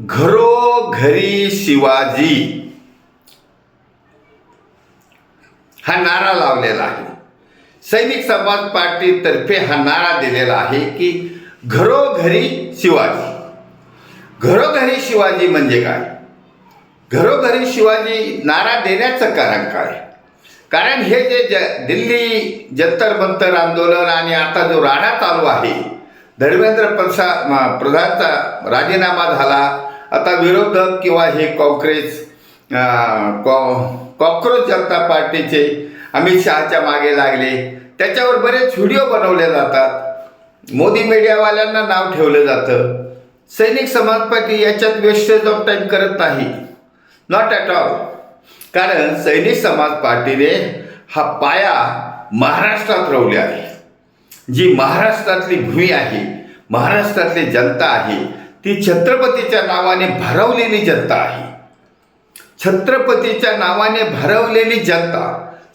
घरोघरी शिवाजी हा नारा लावलेला आहे. सैनिक समाज पार्टीतर्फे हा नारा दिलेला आहे की घरोघरी शिवाजी. घरोघरी शिवाजी म्हणजे काय? घरोघरी शिवाजी नारा देण्याचं कारण काय? कारण हे जे दिल्ली जंतर मंतर आंदोलन आणि आता जो राडा चालू आहे, धर्मेंद्र प्रधानचा राजीनामा झाला, आता विरोधक किंवा हे कॉक्रोच जनता पार्टीचे अमित शहाच्या मागे लागले, त्याच्यावर बरेच व्हिडिओ बनवले जातात, मोदी मीडियावाल्यांना नाव ठेवलं जातं. सैनिक समाज पार्टी याच्यात वेस्टेज ऑफ टाईम करत नाही, नॉट ॲट ऑल. कारण सैनिक समाज पार्टीने हा पाया महाराष्ट्रात रोवले आहे. जी महाराष्ट्रातली भूमी आहे, महाराष्ट्रातली जनता आहे, ती छत्रपतीच्या नावाने भरवलेली जनता आहे. छत्रपतीच्या नावाने भरवलेली जनता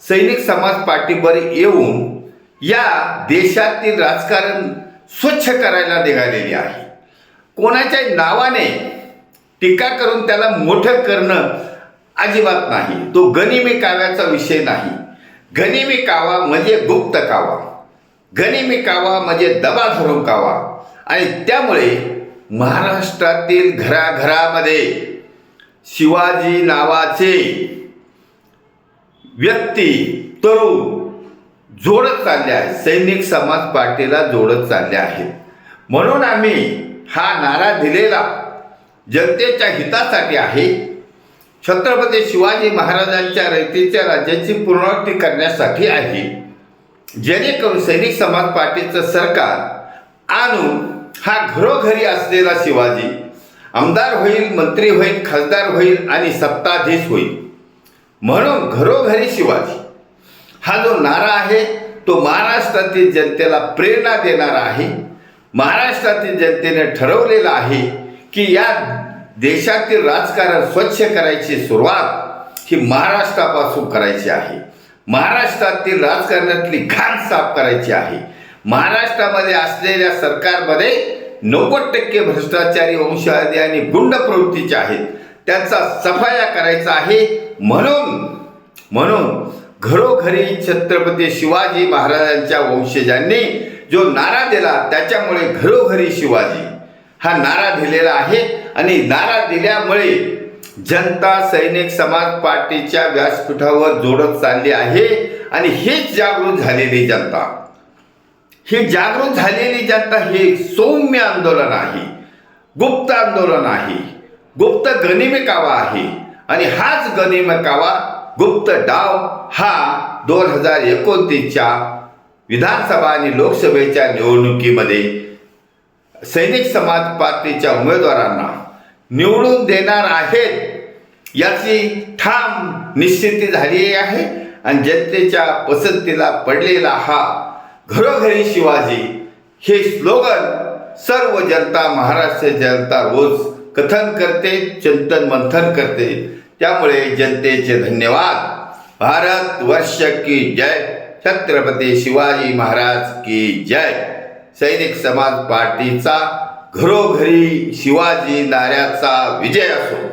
सैनिक समाज पार्टीवर येऊन या देशातील राजकारण स्वच्छ करायला निघालेली आहे. कोणाच्याही नावाने टीका करून त्याला मोठं करणं अजिबात नाही. तो गनिमी काव्याचा विषय नाही. गनिमी कावा म्हणजे गुप्त कावा, गनिमी कावा म्हणजे दबा धरून कावा. आणि त्यामुळे महाराष्ट्रातील घराघरामध्ये शिवाजी नावाचे व्यक्ती, तरुण जोडत चालले आहेत, सैनिक समाज पार्टीला जोडत चालले आहेत. म्हणून आम्ही हा नारा दिलेला जनतेच्या हितासाठी आहे. छत्रपती शिवाजी महाराजांच्या रयतेच्या राज्याची पुनरावृत्ती करण्यासाठी आहे, जेणेकरून सैनिक समाज पार्टीचं सरकार आणून हा घरोघरी असलेला शिवाजी आमदार होईल, मंत्री होईल, खासदार होईल आणि सत्ताधीश होईल. म्हणून घरोघरी शिवाजी हा जो नारा आहे तो महाराष्ट्रातील जनतेला प्रेरणा देणारा आहे. महाराष्ट्रातील जनतेने ठरवलेलं आहे की या देशातील राजकारण स्वच्छ करायची सुरुवात ही महाराष्ट्रापासून करायची आहे. महाराष्ट्रातील राजकारणातली घाण साफ करायची आहे. महाराष्ट्रामध्ये असलेल्या सरकारमध्ये 90% भ्रष्टाचारी, वंशवादी आणि गुंड प्रवृत्तीचे आहेत, त्यांचा सफाया करायचा आहे. म्हणून घरोघरी छत्रपती शिवाजी महाराजांच्या वंशजांनी जो नारा दिला, त्याच्यामुळे घरोघरी शिवाजी हा नारा दिलेला आहे. आणि नारा दिल्यामुळे जनता सैनिक समाज पार्टीच्या व्यासपीठावर जोडत चालली आहे. आणि हीच जागृत झालेली जनता, ही जागृत झालेली जनता हे सौम्य आंदोलन आहे, गुप्त आंदोलन आहे, गुप्त गनिमी कावा आहे. आणि हाच गनिमी कावा, गुप्त डाव हा 2029च्या विधानसभा आणि लोकसभेच्या निवडणुकीमध्ये सैनिक समाज पार्टीच्या उमेदवारांना निवडून देणार आहेत याची ठाम निश्चिती झाली आहे. आणि जनतेच्या पसंतीला पडलेला हा घरोघरी शिवाजी हे स्लोगन सर्व जनता, महाराष्ट्र जनता रोज कथन करते, चिंतन मंथन करते. त्यामुळे जनतेचे धन्यवाद. भारत वर्ष की जय. छत्रपती शिवाजी महाराज की जय. सैनिक समाज पार्टीचा घरोघरी शिवाजी नाऱ्याचा विजय असो.